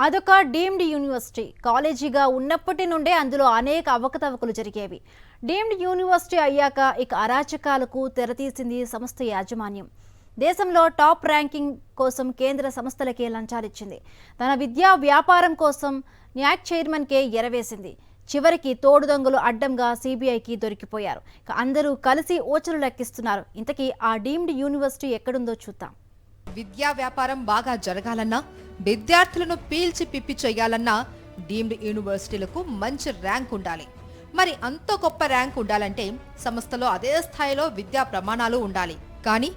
అదొక deemed university కాలేజీగా ఉన్నప్పటి నుండే అందులో అనేక అవకతవకలు జరిగేవి. డీమ్డ్ యూనివర్సిటీ అయ్యాక ఇక అరాచకాలకు తెరతీసింది సంస్థ యాజమాన్యం. దేశంలో టాప్ ర్యాంకింగ్ కోసం కేంద్ర సంస్థలకే లంచాలిచ్చింది. తన విద్యా వ్యాపారం కోసం న్యాక్ చైర్మన్కే ఎరవేసింది. చివరికి తోడు దొంగలు అడ్డంగా సిబిఐకి దొరికిపోయారు. అందరూ కలిసి ఓచలు లెక్కిస్తున్నారు. ఇంతకీ ఆ డీమ్డ్ యూనివర్సిటీ ఎక్కడుందో చూద్దాం. విద్యా వ్యాపారం బాగా జరగాలన్నా, విద్యార్థులను పీల్చి పిప్పి చేయాలన్నా డీమ్డ్ యూనివర్సిటీలకు మంచి ర్యాంక్ ఉండాలి. మరి అంత గొప్ప ర్యాంక్ ఉండాలంటే సంస్థలో అదే స్థాయిలో విద్యా ప్రమాణాలు ఉండాలి. కానీ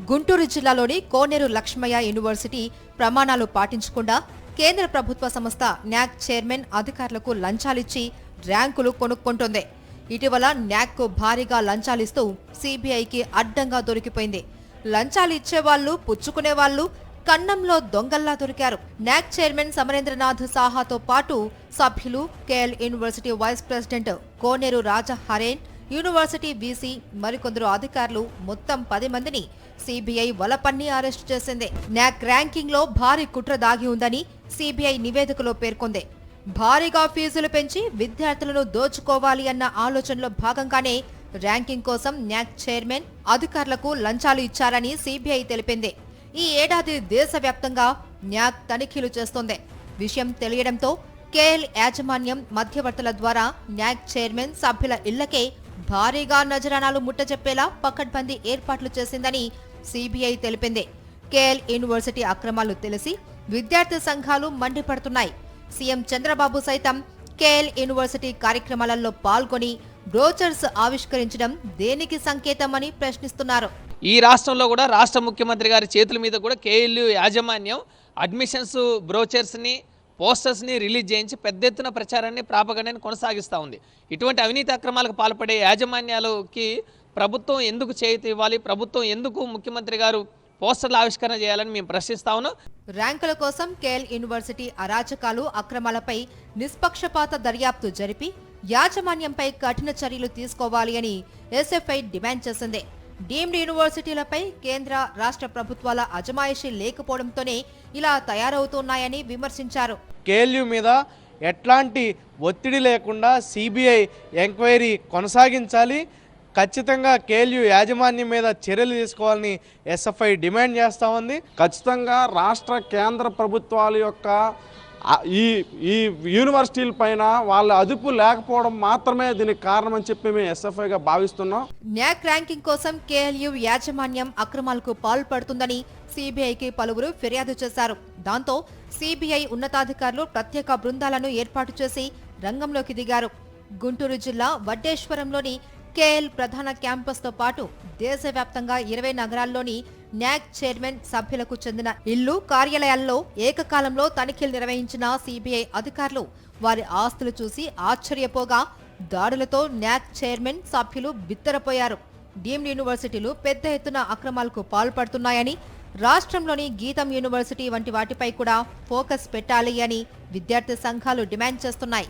గుంటూరు జిల్లాలోని కోనేరు లక్ష్మయ్య యూనివర్సిటీ ప్రమాణాలు పాటించకుండా కేంద్ర ప్రభుత్వ సంస్థ న్యాక్ చైర్మన్ అధికారులకు లంచాలిచ్చి ర్యాంకులు కొనుక్కుంటోంది. ఇటీవల న్యాక్కు భారీగా లంచాలిస్తూ సిబిఐకి అడ్డంగా దొరికిపోయింది. లంచాలు ఇచ్చేవాళ్లు, పుచ్చుకునేవాళ్లు కన్నంలో దొంగల్లా దొరికారు. న్యాక్ చైర్మన్ సమరేంద్రనాథ్ సాహాతో పాటు సభ్యులు, కేఎల్ యూనివర్సిటీ వైస్ ప్రెసిడెంట్ కోనేరు రాజా హరేన్, యూనివర్సిటీ వీసీ, మరికొందరు అధికారులు మొత్తం 10 మందిని సిబిఐ వలపన్ని అరెస్టు చేసింది. న్యాక్ ర్యాంకింగ్ లో భారీ కుట్ర దాగి ఉందని సిబిఐ నివేదికలో పేర్కొంది. భారీగా ఫీజులు పెంచి విద్యార్థులను దోచుకోవాలి అన్న ఆలోచనలో భాగంగానే ర్యాంకింగ్ కోసం న్యాక్ చైర్మన్ అధికారులకు లంచాలు ఇచ్చారని సిబిఐ తెలిపింది. ఈ ఏడాది దేశవ్యాప్తంగా న్యాక్ తనిఖీలు చేస్తోంది. విషయం తెలియడంతో కేఎల్ యాజమాన్యం మధ్యవర్తుల ద్వారా న్యాక్ చైర్మన్ సభ్యుల ఇళ్లకే భారీగా నజరానాలు ముట్టజెప్పేలా పకడ్బందీ ఏర్పాట్లు చేసిందని సిబిఐ తెలిపింది. కేఎల్ యూనివర్సిటీ అక్రమాలు తెలిసి విద్యార్థి సంఘాలు మండిపడుతున్నాయి. సీఎం చంద్రబాబు సైతం కేఎల్ యూనివర్సిటీ కార్యక్రమాలలో పాల్గొని బ్రోచర్స్ ఆవిష్కరించడం దేనికి సంకేతమని ప్రశ్నిస్తున్నారు. ఈ రాష్ట్రంలో కూడా రాష్ట్ర ముఖ్యమంత్రి గారి చేతుల మీద కూడా కేఎల్యు యాజమాన్యం అడ్మిషన్స్ బ్రోచర్స్ని, పోస్టర్స్ని రిలీజ్ చేయించి పెద్ద ఎత్తున ప్రచారాన్ని, ప్రాపగండాన్ని కొనసాగిస్తూ ఉంది. ఇటువంటి అవినీతి అక్రమాలకు పాల్పడే యాజమాన్యాలకి ప్రభుత్వం ఎందుకు చేయూత ఇవ్వాలి? ప్రభుత్వం ఎందుకు ముఖ్యమంత్రి గారు పోస్టర్ల ఆవిష్కరణ చేయాలని మేము ప్రశ్నిస్తా ఉన్నాం. ర్యాంకుల కోసం కేఎల్ యూనివర్సిటీ అరాచకాలు, అక్రమాలపై నిష్పక్షపాత దర్యాప్తు జరిపి యాజమాన్యంపై కఠిన చర్యలు తీసుకోవాలి అని ఎస్ఎఫ్ఐ డిమాండ్ చేసింది. డీమ్డ్ యూనివర్సిటీలపై కేంద్ర, రాష్ట్ర ప్రభుత్వాల అజమాయిషీ లేకపోవడంతోనే ఇలా తయారవుతున్నాయని విమర్శించారు. కేఎల్యు మీద ఎట్లాంటి ఒత్తిడి లేకుండా సిబిఐ ఎంక్వైరీ కొనసాగించాలి. ఖచ్చితంగా కేఎల్యు యాజమాన్యం మీద చర్యలు తీసుకోవాలని ఎస్ఎఫ్ఐ డిమాండ్ చేస్తూ ఉంది. ఖచ్చితంగా రాష్ట్ర, కేంద్ర ప్రభుత్వాల యొక్క ఈ యూనివర్సిటీల పైన వాళ్ళ అదుపు లేకపోవడం మాత్రమే దీనికి కారణమని చెప్పి మేము ఎస్ఎఫ్ఐగా భావిస్తున్నాం. న్యాక్ ర్యాంకింగ్ కోసం కేఎల్యు యాజమాన్యం అక్రమాలకు పాల్పడుతుందని సిబిఐకి పలువురు ఫిర్యాదు చేశారు. దాంతో సిబిఐ ఉన్నతాధికారులు ప్రత్యేక బృందాలను ఏర్పాటు చేసి రంగంలోకి దిగారు. గుంటూరు జిల్లా వడ్డేశ్వరంలోని కేఎల్ ప్రధాన క్యాంపస్తో పాటు దేశవ్యాప్తంగా 20 నగరాల్లోని న్యాక్ చైర్మన్ సభ్యులకు చెందిన ఇల్లు, కార్యాలయాల్లో ఏకకాలంలో తనిఖీలు నిర్వహించిన సిబిఐ అధికారులు వారి ఆస్తులు చూసి ఆశ్చర్యపోగా దాడులతో న్యాక్ చైర్మన్ సభ్యులు బిత్తరపోయారు. డీమ్డ్ యూనివర్సిటీలు పెద్ద ఎత్తున అక్రమాలకు పాల్పడుతున్నాయని, రాష్ట్రంలోని గీతం యూనివర్సిటీ వంటి వాటిపై కూడా ఫోకస్ పెట్టాలి అని విద్యార్థి సంఘాలు డిమాండ్ చేస్తున్నాయి.